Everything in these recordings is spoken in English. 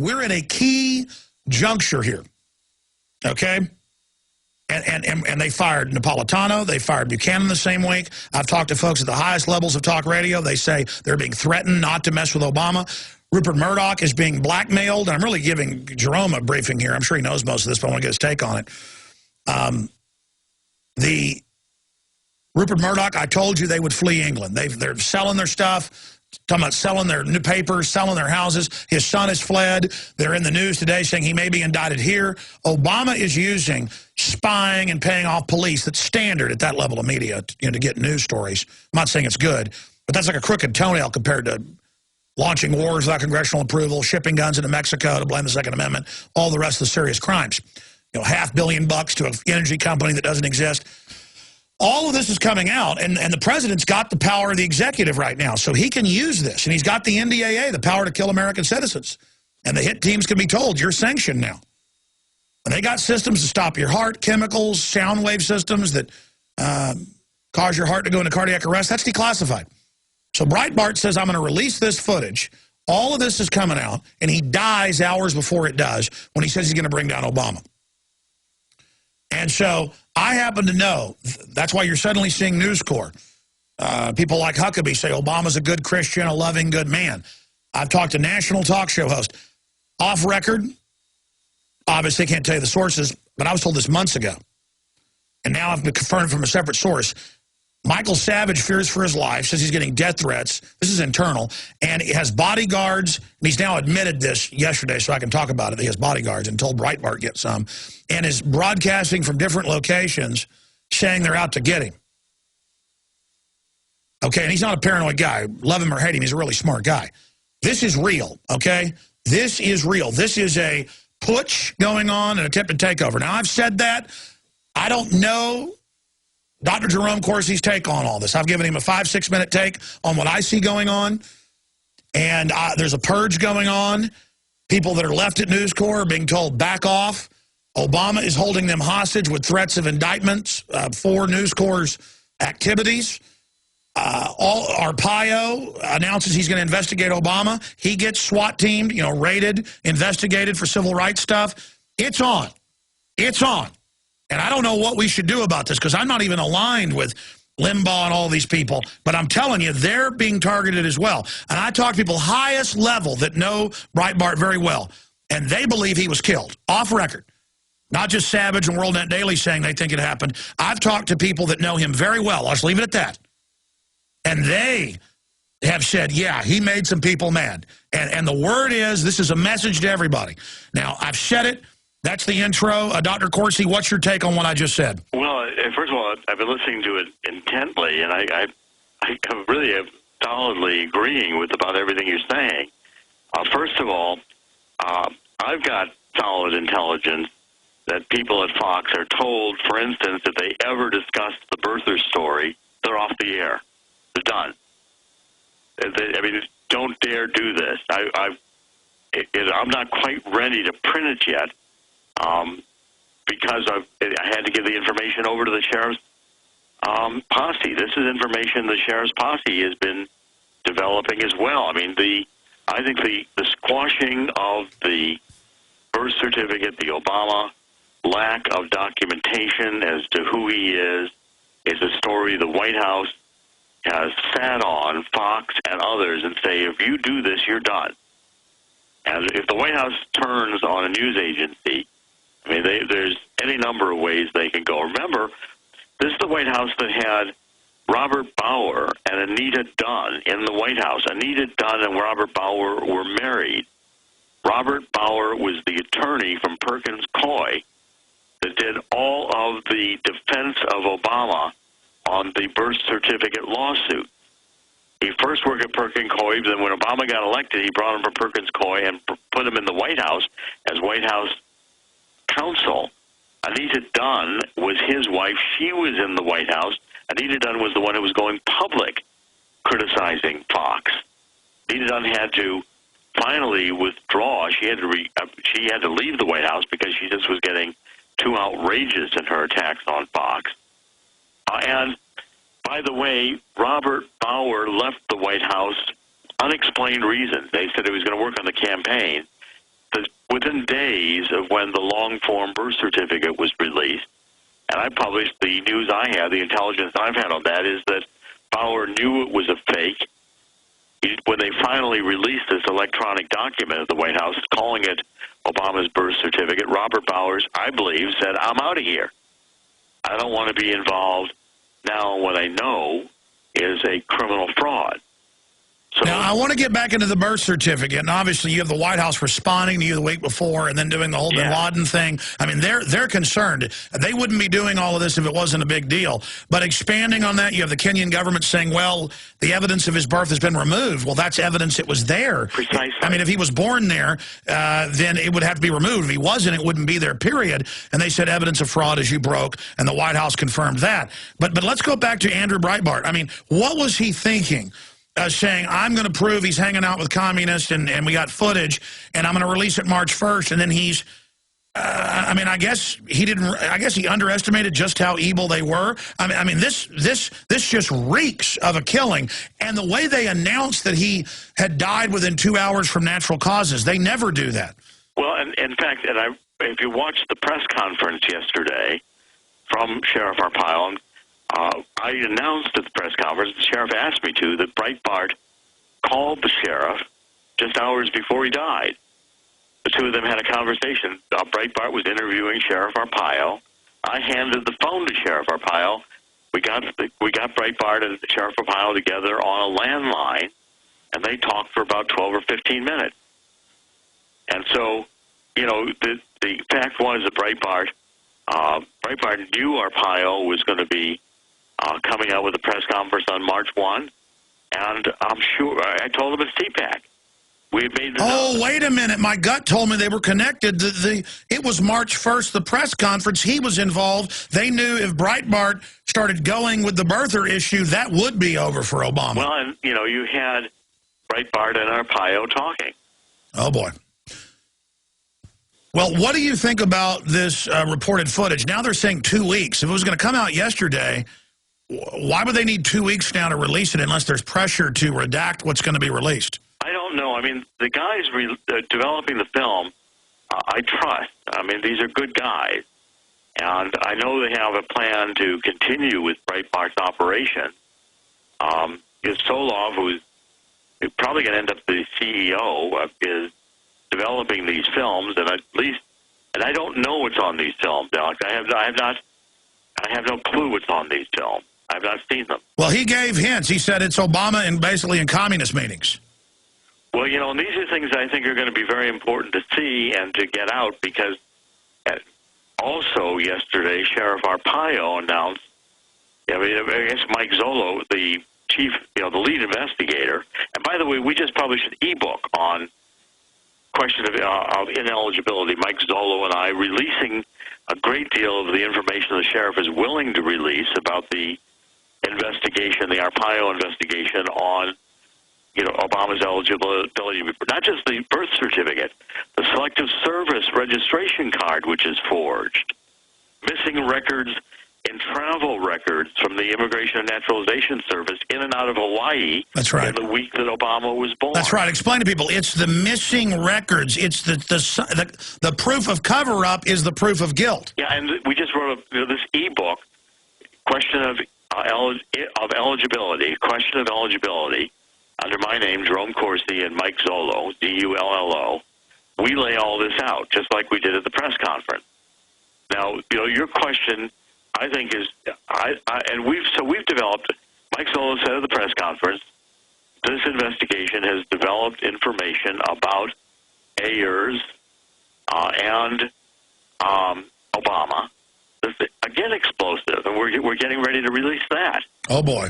we're at a key juncture here, okay? And they fired Napolitano. They fired Buchanan the same week. I've talked to folks at the highest levels of talk radio. They say they're being threatened not to mess with Obama. Rupert Murdoch is being blackmailed. And I'm really giving Jerome a briefing here. I'm sure he knows most of this, but I want to get his take on it. The Rupert Murdoch, I told you they would flee England. They're selling their stuff, talking about selling their new papers, selling their houses. His son has fled. They're in the news today saying he may be indicted here. Obama is using spying and paying off police. That's standard at that level of media, to get news stories. I'm not saying it's good, but that's like a crooked toenail compared to launching wars without congressional approval, shipping guns into Mexico to blame the Second Amendment, all the rest of the serious crimes. $500 million to an energy company that doesn't exist. All of this is coming out, and the president's got the power of the executive right now, so he can use this. And he's got the NDAA, the power to kill American citizens. And the hit teams can be told, you're sanctioned now. And they got systems to stop your heart, chemicals, sound wave systems that cause your heart to go into cardiac arrest. That's declassified. So Breitbart says, I'm going to release this footage. All of this is coming out, and he dies hours before it does when he says he's going to bring down Obama. And so I happen to know, that's why you're suddenly seeing News Corps. People like Huckabee say Obama's a good Christian, a loving, good man. I've talked to national talk show hosts. Off record, obviously can't tell you the sources, but I was told this months ago. And now I've been confirmed from a separate source. Michael Savage fears for his life, says he's getting death threats. This is internal. And he has bodyguards, and he's now admitted this yesterday, so I can talk about it. He has bodyguards and told Breitbart get some. And is broadcasting from different locations saying they're out to get him. Okay, and he's not a paranoid guy. Love him or hate him, he's a really smart guy. This is real, okay? This is real. This is a putsch going on, an attempted takeover. Now, I've said that. I don't know Dr. Jerome Corsi's take on all this. I've given him a 5-6 minute take on what I see going on. And there's a purge going on. People that are left at News Corps are being told, back off. Obama is holding them hostage with threats of indictments for News Corps' activities. Arpaio announces he's going to investigate Obama. He gets SWAT teamed, raided, investigated for civil rights stuff. It's on. It's on. And I don't know what we should do about this because I'm not even aligned with Limbaugh and all these people. But I'm telling you, they're being targeted as well. And I talk to people highest level that know Breitbart very well. And they believe he was killed, off record. Not just Savage and WorldNet Daily saying they think it happened. I've talked to people that know him very well. I'll just leave it at that. And they have said, yeah, he made some people mad. And the word is, this is a message to everybody. Now, I've said it. That's the intro. Dr. Corsi, what's your take on what I just said? Well, first of all, I've been listening to it intently, and I really am solidly agreeing with about everything you're saying. First of all, I've got solid intelligence that people at Fox are told, for instance, if they ever discuss the birther story, they're off the air. They're done. Don't dare do this. I'm not quite ready to print it yet. Because I had to give the information over to the sheriff's posse. This is information the sheriff's posse has been developing as well. I think the squashing of the birth certificate, the Obama lack of documentation as to who he is a story the White House has sat on, Fox and others, and say, if you do this, you're done. And if the White House turns on a news agency, there's any number of ways they can go. Remember, this is the White House that had Robert Bauer and Anita Dunn in the White House. Anita Dunn and Robert Bauer were married. Robert Bauer was the attorney from Perkins Coie that did all of the defense of Obama on the birth certificate lawsuit. He first worked at Perkins Coie, then when Obama got elected, he brought him from Perkins Coie and put him in the White House as White House counsel. Anita Dunn was his wife. She was in the White House. Anita Dunn was the one who was going public criticizing Fox. Anita Dunn had to finally withdraw. She had to leave the White House because she just was getting too outrageous in her attacks on Fox. And by the way, Robert Bauer left the White House unexplained reasons. They said he was going to work on the campaign. The within days of when the long-form birth certificate was released, and I published the news I had, the intelligence I've had on that, is that Bauer knew it was a fake. When they finally released this electronic document at the White House, calling it Obama's birth certificate, Robert Bowers, I believe, said, I'm out of here. I don't want to be involved now in what I know is a criminal fraud. So, now, I want to get back into the birth certificate, and obviously you have the White House responding to you the week before and then doing the whole bin Laden thing. I mean, they're concerned. They wouldn't be doing all of this if it wasn't a big deal. But expanding on that, you have the Kenyan government saying, well, the evidence of his birth has been removed. Well, that's evidence it was there. Precisely. I mean, if he was born there, then it would have to be removed. If he wasn't, it wouldn't be there, period. And they said evidence of fraud as you broke, and the White House confirmed that. But let's go back to Andrew Breitbart. I mean, what was he thinking? Saying, I'm going to prove he's hanging out with communists and we got footage and I'm going to release it March 1st. And then he's, I mean, I guess he underestimated just how evil they were. I mean, this just reeks of a killing. And the way they announced that he had died within 2 hours from natural causes, they never do that. Well, and in fact, if you watched the press conference yesterday from Sheriff Arpaio, I announced at the press conference, the sheriff asked me to, that Breitbart called the sheriff just hours before he died. The two of them had a conversation. Breitbart was interviewing Sheriff Arpaio. I handed the phone to Sheriff Arpaio. We got Breitbart and Sheriff Arpaio together on a landline, and they talked for about 12 or 15 minutes. And so, you know, the fact was that Breitbart knew Arpaio was going to be coming out with a press conference on March 1, and I'm sure I told him it's CPAC. We had made the note. Wait a minute. My gut told me they were connected. It was March 1st, the press conference. He was involved. They knew if Breitbart started going with the birther issue, that would be over for Obama. Well, and, you know, you had Breitbart and Arpaio talking. Oh, boy. Well, what do you think about this reported footage? Now they're saying 2 weeks. If it was going to come out yesterday, why would they need 2 weeks now to release it unless there's pressure to redact what's going to be released? I don't know. I mean, the guys developing the film, I trust. I mean, these are good guys. And I know they have a plan to continue with Breitbart's operation. Solov, who's probably going to end up the CEO, is developing these films, and and I don't know what's on these films, Alex. I have no clue what's on these films. I've not seen them. Well, he gave hints. He said it's Obama and basically in communist meetings. Well, you know, and these are things I think are going to be very important to see and to get out, because also yesterday, Sheriff Arpaio announced, I guess Mike Zolo, the chief, the lead investigator, and by the way, we just published an ebook on question of ineligibility. Mike Zolo and I releasing a great deal of the information the sheriff is willing to release about the investigation, the Arpaio investigation on, Obama's eligibility, not just the birth certificate, the Selective Service registration card, which is forged, missing records and travel records from the Immigration and Naturalization Service in and out of Hawaii. That's right. In the week that Obama was born. That's right. Explain to people. It's the missing records. It's the proof of cover-up is the proof of guilt. Yeah, and we just wrote this e-book, Question of Eligibility, Question of Eligibility, under my name, Jerome Corsi, and Mike Zolo, Z-U-L-L-O. We lay all this out, just like we did at the press conference. Now, your question, I think, is, we've developed, Mike Zolo said at the press conference, this investigation has developed information about Ayers and Obama. This, again, explosive, and we're getting ready to release that. Oh, boy.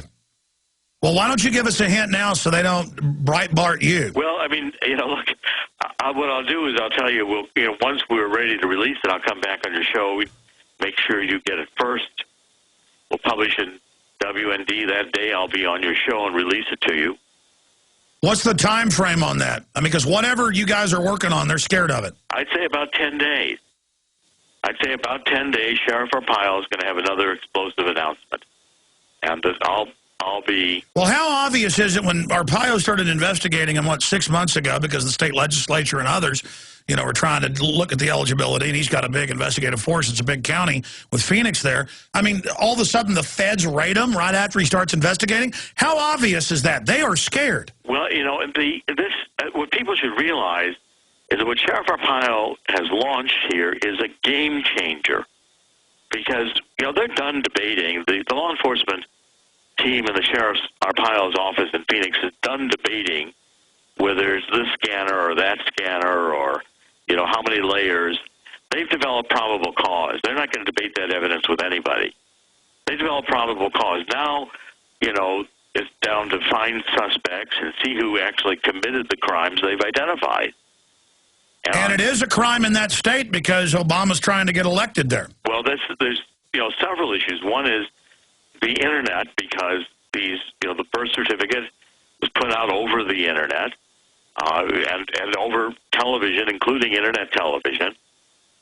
Well, why don't you give us a hint now so they don't Breitbart you? Well, I mean, look, what I'll do is I'll tell you, once we're ready to release it, I'll come back on your show, make sure you get it first. We'll publish in WND that day. I'll be on your show and release it to you. What's the time frame on that? I mean, because whatever you guys are working on, they're scared of it. I'd say about 10 days. I'd say about 10 days, Sheriff Arpaio is going to have another explosive announcement. And I'll be... Well, how obvious is it when Arpaio started investigating him, 6 months ago, because the state legislature and others, were trying to look at the eligibility, and he's got a big investigative force. It's a big county with Phoenix there. I mean, all of a sudden the feds raid him right after he starts investigating? How obvious is that? They are scared. Well, what people should realize is that what Sheriff Arpaio has launched here is a game changer. Because, they're done debating. The law enforcement team in the Sheriff Arpaio's office in Phoenix is done debating whether it's this scanner or that scanner or, how many layers. They've developed probable cause. They're not going to debate that evidence with anybody. They developed probable cause. Now, it's down to find suspects and see who actually committed the crimes they've identified. And it is a crime in that state because Obama's trying to get elected there. Well, there's several issues. One is the Internet, because the birth certificate was put out over the Internet and over television, including Internet television,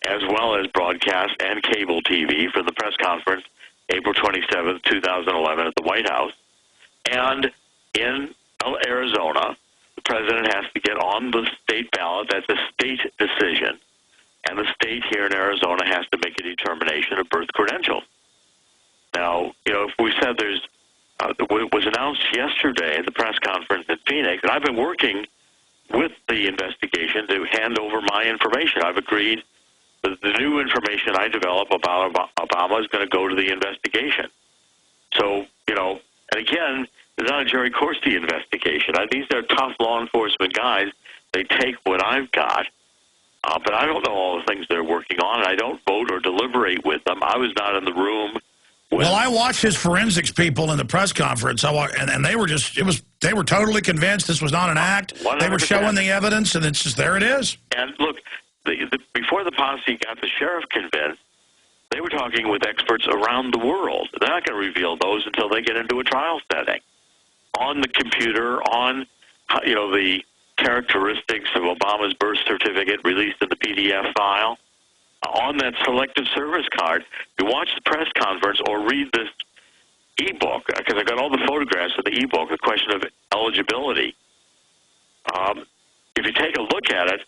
as well as broadcast and cable TV for the press conference April 27th, 2011 at the White House. And in Arizona, the president has to get on the state ballot. That's a state decision. And the state here in Arizona has to make a determination of birth credentials. Now, if we said there's, it was announced yesterday at the press conference in Phoenix, and I've been working with the investigation to hand over my information. I've agreed that the new information I develop about Obama is going to go to the investigation. So, and again, it's not a Jerry Corsi investigation. These are tough law enforcement guys. They take what I've got. But I don't know all the things they're working on, and I don't vote or deliberate with them. I was not in the room. Well, I watched his forensics people in the press conference, and they were they were totally convinced this was not an act. 100%. They were showing the evidence, and it's just, there it is. And look, before the posse got the sheriff convinced, they were talking with experts around the world. They're not going to reveal those until they get into a trial setting. On the computer, on, the characteristics of Obama's birth certificate released in the PDF file, on that selective service card. You watch the press conference or read this e-book, because I got all the photographs of the e-book, the question of eligibility. If you take a look at it,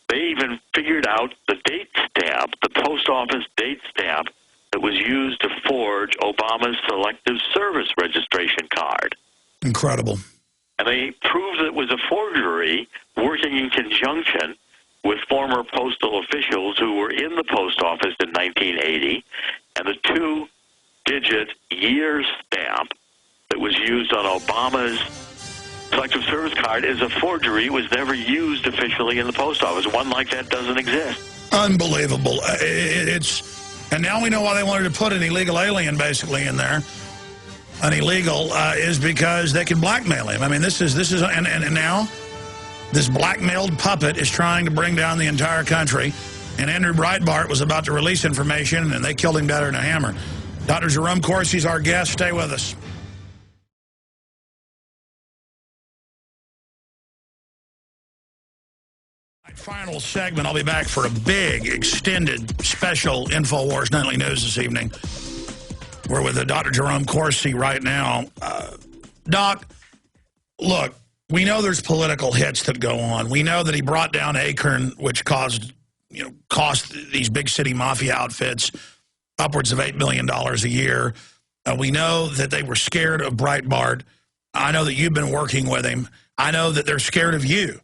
they even figured out the date stamp, the post office date stamp that was used to forge Obama's selective service registration card. Incredible. And they proved that it was a forgery working in conjunction with former postal officials who were in the post office in 1980, and the 2-digit year stamp that was used on Obama's selective service card is a forgery. It was never used officially in the post office. One like that doesn't exist. Unbelievable. And now we know why they wanted to put an illegal alien basically in there. An illegal is because they can blackmail him. I mean, this is and now this blackmailed puppet is trying to bring down the entire country. And Andrew Breitbart was about to release information, and they killed him better than a hammer. Dr. Jerome Corsi is our guest. Stay with us. Final segment. I'll be back for a big, extended, special InfoWars Nightly News this evening. We're with Dr. Jerome Corsi right now. Doc, look, we know there's political hits that go on. We know that he brought down Acorn, which cost these big city mafia outfits upwards of $8 million a year. We know that they were scared of Breitbart. I know that you've been working with him. I know that they're scared of you.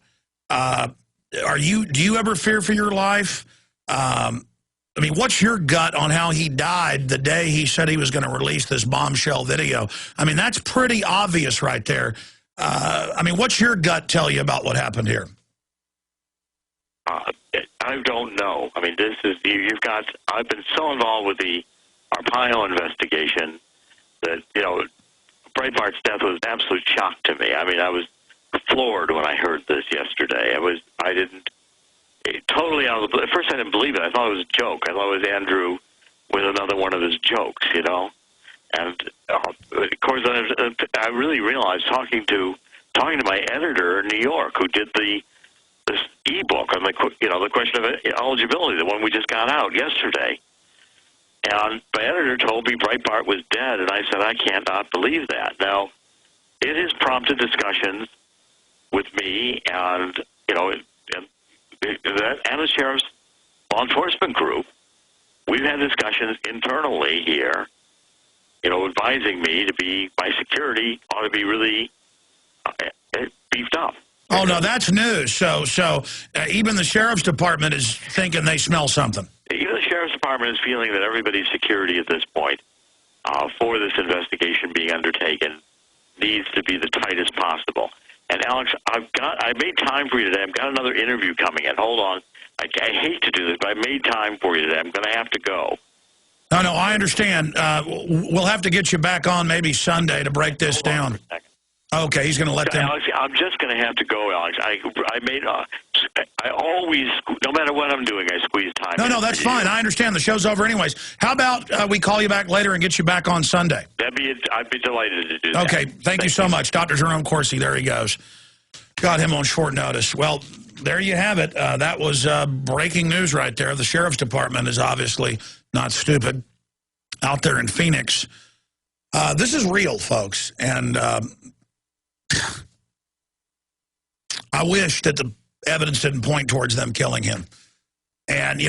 Do you ever fear for your life? I mean, what's your gut on how he died the day he said he was going to release this bombshell video? I mean, that's pretty obvious right there. I mean, what's your gut tell you about what happened here? I don't know. I mean, I've been so involved with the Arpaio investigation that, Breitbart's death was an absolute shock to me. I mean, I was floored when I heard this yesterday. Totally out of the blue. At first I didn't believe it. I thought it was a joke. I thought it was Andrew with another one of his jokes, And, of course, I really realized talking to my editor in New York who did this e-book on the question of eligibility, the one we just got out yesterday. And my editor told me Breitbart was dead, and I said, I can't not believe that. Now, it has prompted discussions with me and, and the sheriff's law enforcement group. We've had discussions internally here, advising me my security ought to be really beefed up. Oh, no, that's news. So even the sheriff's department is thinking they smell something. Even the sheriff's department is feeling that everybody's security at this point for this investigation being undertaken needs to be the tightest possible. And Alex, I made time for you today. I've got another interview coming in. Hold on. I hate to do this, but I made time for you today. I'm going to have to go. No, I understand. We'll have to get you back on maybe Sunday to break this down. Okay, he's going to let them. Alex, I'm just going to have to go, Alex. I always, no matter what I'm doing, I squeeze time. No, that's fine. I understand. The show's over anyways. How about we call you back later and get you back on Sunday? I'd be delighted to do that. Okay, thank you so much. Dr. Jerome Corsi, there he goes. Got him on short notice. Well, there you have it. That was breaking news right there. The sheriff's department is obviously not stupid out there in Phoenix. This is real, folks. And I wish that the evidence didn't point towards them killing him. And,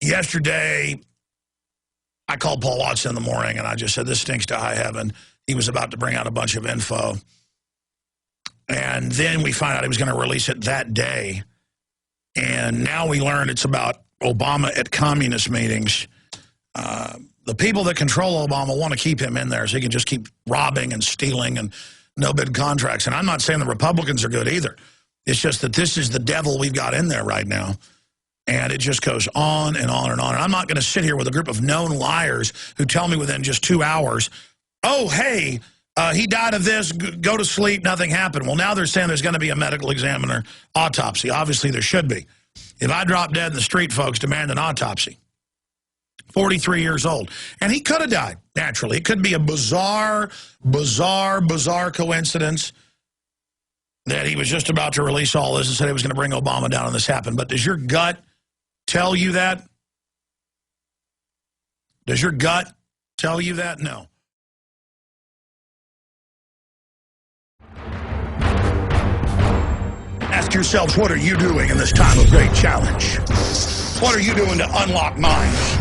yesterday I called Paul Watson in the morning, and I just said, this stinks to high heaven. He was about to bring out a bunch of info. And then we find out he was going to release it that day. And now we learn it's about Obama at communist meetings. The people that control Obama want to keep him in there so he can just keep robbing and stealing and no-bid contracts. And I'm not saying the Republicans are good either. It's just that this is the devil we've got in there right now. And it just goes on and on and on. And I'm not going to sit here with a group of known liars who tell me within just 2 hours, oh, hey, he died of this, go to sleep, nothing happened. Well, now they're saying there's going to be a medical examiner autopsy. Obviously, there should be. If I drop dead in the street, folks, demand an autopsy. 43 years old. And he could have died, naturally. It could be a bizarre coincidence that he was just about to release all this and said he was going to bring Obama down and this happened. But does your gut tell you that? Does your gut tell you that? No. Ask yourselves, what are you doing in this time of great challenge? What are you doing to unlock minds?